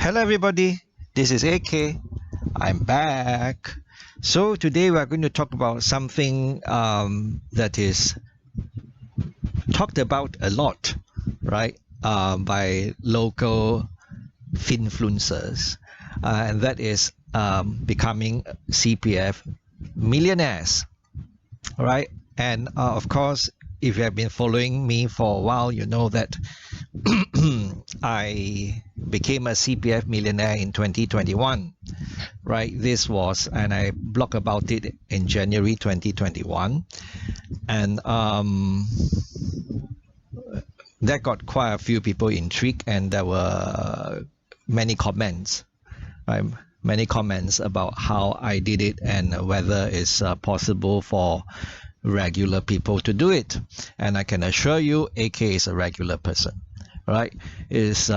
Hello everybody, this is AK. I'm back. So today we are going to talk about something that is talked about a lot, right, by local finfluencers, and that is becoming CPF millionaires, right? And of course, if you have been following me for a while, you know that I became a CPF millionaire in 2021, right? This was, and I blog about it in January 2021, and that got quite a few people intrigued, and there were many comments, right? Many comments about how I did it and whether it's possible for regular people to do it. And I can assure you, AK is a regular person, right? It's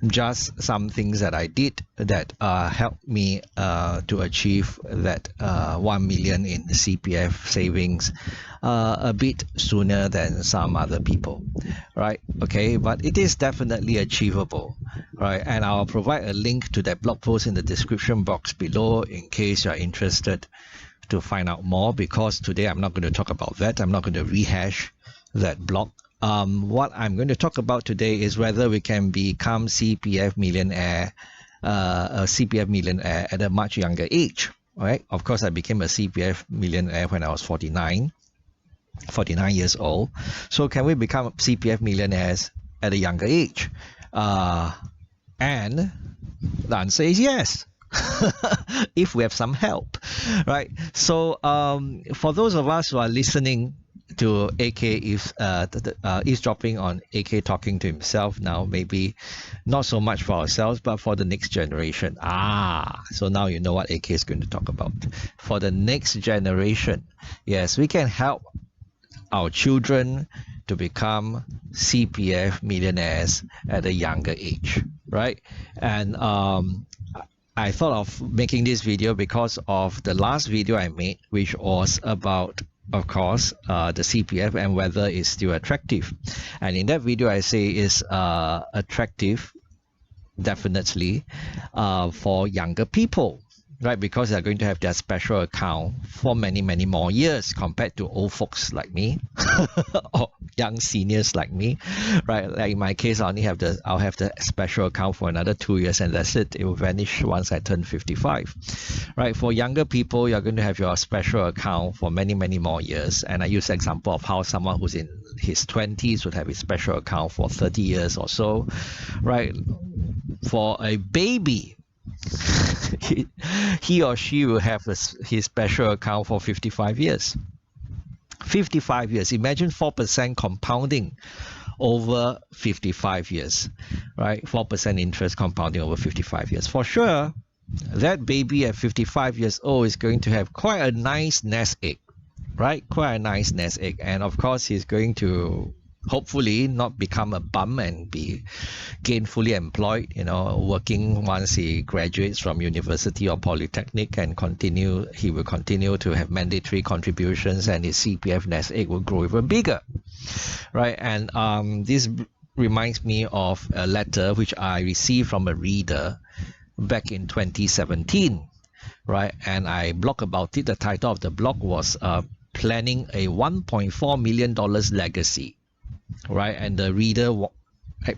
just some things that I did that helped me to achieve that 1 million in CPF savings a bit sooner than some other people, right? Okay, but it is definitely achievable, right? And I'll provide a link to that blog post in the description box below in case you're interested to find out more, because today I'm not going to talk about that. I'm not going to rehash that blog. What I'm going to talk about today is whether we can become CPF millionaire, a CPF millionaire at a much younger age, right? Of course, I became a CPF millionaire when I was 49 years old. So can we become CPF millionaires at a younger age? And the answer is yes. If we have some help, right? So for those of us who are listening to AK eavesdropping on AK talking to himself now, maybe not so much for ourselves but for the next generation. So now you know what AK is going to talk about. For the next generation, yes, we can help our children to become CPF millionaires at a younger age, right? And I thought of making this video because of the last video I made, which was about, of course, the CPF and whether it's still attractive. And in that video, I say it's attractive, definitely, for younger people, right? Because they're going to have their special account for many, many more years compared to old folks like me or young seniors like me, right? Like in my case, I'll have the special account for another 2 years, and that's it. It will vanish once I turn 55, right? For younger people, you're going to have your special account for many, many more years. And I use the example of how someone who's in his 20s would have his special account for 30 years or so, right? For a baby, he or she will have his special account for 55 years. 55 years. Imagine 4% compounding over 55 years, right? 4% interest compounding over 55 years. For sure, that baby at 55 years old is going to have quite a nice nest egg, right? Quite a nice nest egg. And of course, he's going to hopefully not become a bum and be gainfully employed, working once he graduates from university or polytechnic, and he will continue to have mandatory contributions, and his CPF nest egg will grow even bigger, right? And this reminds me of a letter which I received from a reader back in 2017, right? And I blog about it. The title of the blog was Planning a $1.4 million legacy, right? And the reader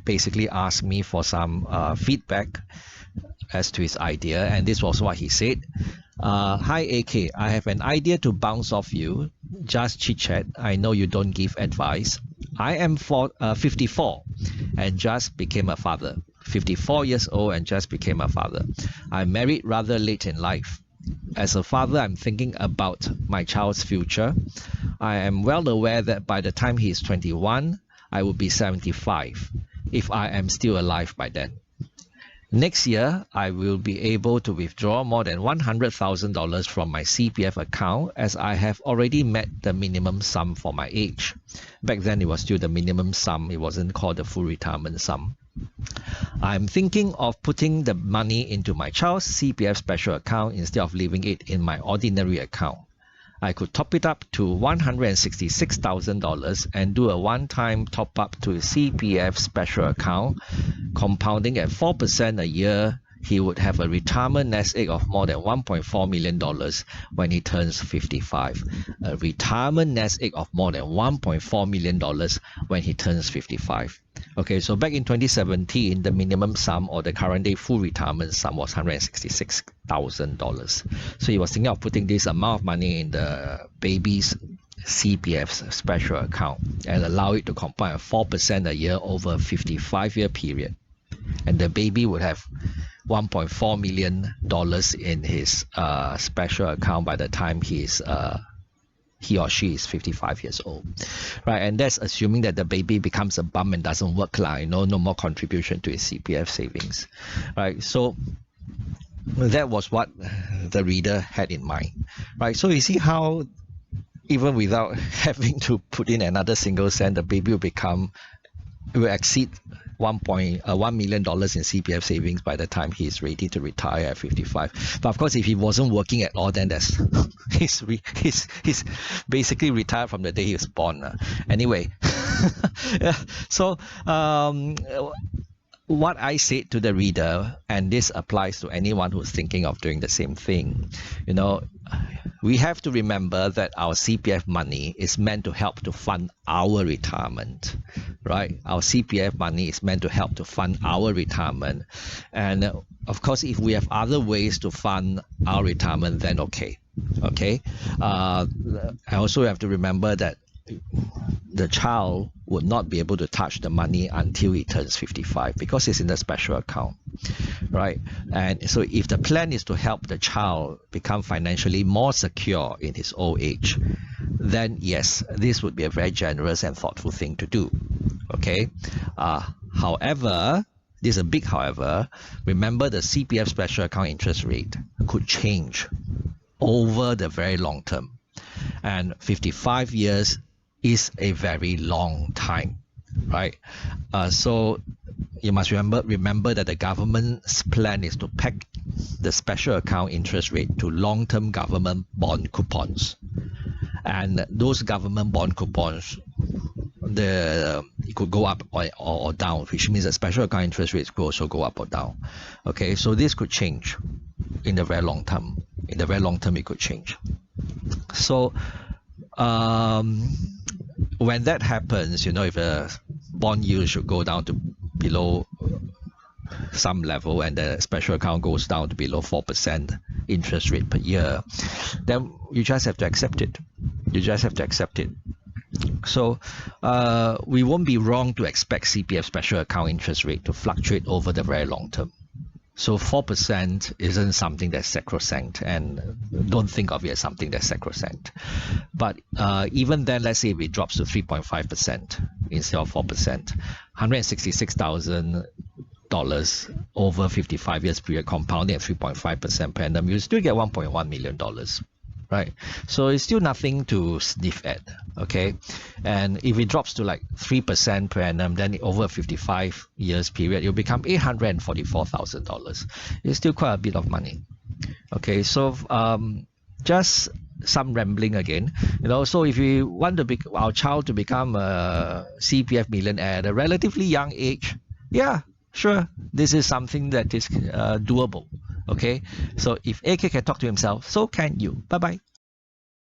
basically asked me for some feedback as to his idea, and this was what he said. Hi AK, I have an idea to bounce off you. Just chit chat. I know you don't give advice. I am 54 and just became a father. 54 years old and just became a father. I married rather late in life. As a father, I'm thinking about my child's future. I am well aware that by the time he is 21, I will be 75, if I am still alive by then. Next year, I will be able to withdraw more than $100,000 from my CPF account, as I have already met the minimum sum for my age. Back then, it was still the minimum sum. It wasn't called the full retirement sum. I'm thinking of putting the money into my child's CPF special account instead of leaving it in my ordinary account. I could top it up to $166,000 and do a one-time top up to a CPF special account, compounding at 4% a year. He would have a retirement nest egg of more than $1.4 million when he turns 55. A retirement nest egg of more than $1.4 million when he turns 55. Okay, so back in 2017, the minimum sum or the current day full retirement sum was $166,000. So he was thinking of putting this amount of money in the baby's CPF special account and allow it to compound at 4% a year over a 55-year period. And the baby would have $1.4 million in his special account by the time he or she is 55 years old, right? And that's assuming that the baby becomes a bum and doesn't work, no more contribution to his CPF savings, right? So that was what the reader had in mind, right? So you see how even without having to put in another single cent, the baby will exceed $1 million in CPF savings by the time he's ready to retire at 55. But of course, if he wasn't working at all, then he's basically retired from the day he was born. Anyway, yeah, so what I said to the reader, and this applies to anyone who's thinking of doing the same thing, we have to remember that our CPF money is meant to help to fund our retirement, right? Our CPF money is meant to help to fund our retirement. And of course, if we have other ways to fund our retirement, then okay. I also have to remember that the child would not be able to touch the money until he turns 55 because it's in a special account, right? And so if the plan is to help the child become financially more secure in his old age, then yes, this would be a very generous and thoughtful thing to do, okay? However, there's a big however. Remember, the CPF special account interest rate could change over the very long term, and 55 years is a very long time, right? So you must remember that the government's plan is to peg the special account interest rate to long-term government bond coupons, and those government bond coupons, it could go up or down, which means the special account interest rates could also go up or down. Okay, so this could change in the very long term. In the very long term, it could change. So when that happens, if a bond yield should go down to below some level and the special account goes down to below 4% interest rate per year, then you just have to accept it. So we won't be wrong to expect CPF special account interest rate to fluctuate over the very long term. So 4% isn't something that's sacrosanct, and don't think of it as something that's sacrosanct. But even then, let's say if it drops to 3.5% instead of 4%, $166,000 over 55 years period, compounding at 3.5% per annum, you still get $1.1 million. Right, so it's still nothing to sniff at, okay? And if it drops to like 3% per annum, then over a 55 years period, it'll become $844,000. It's still quite a bit of money, okay? So just some rambling again, so if we want our child to become a CPF millionaire at a relatively young age, yeah, sure, this is something that is doable. Okay, so if AK can talk to himself, so can you. Bye-bye.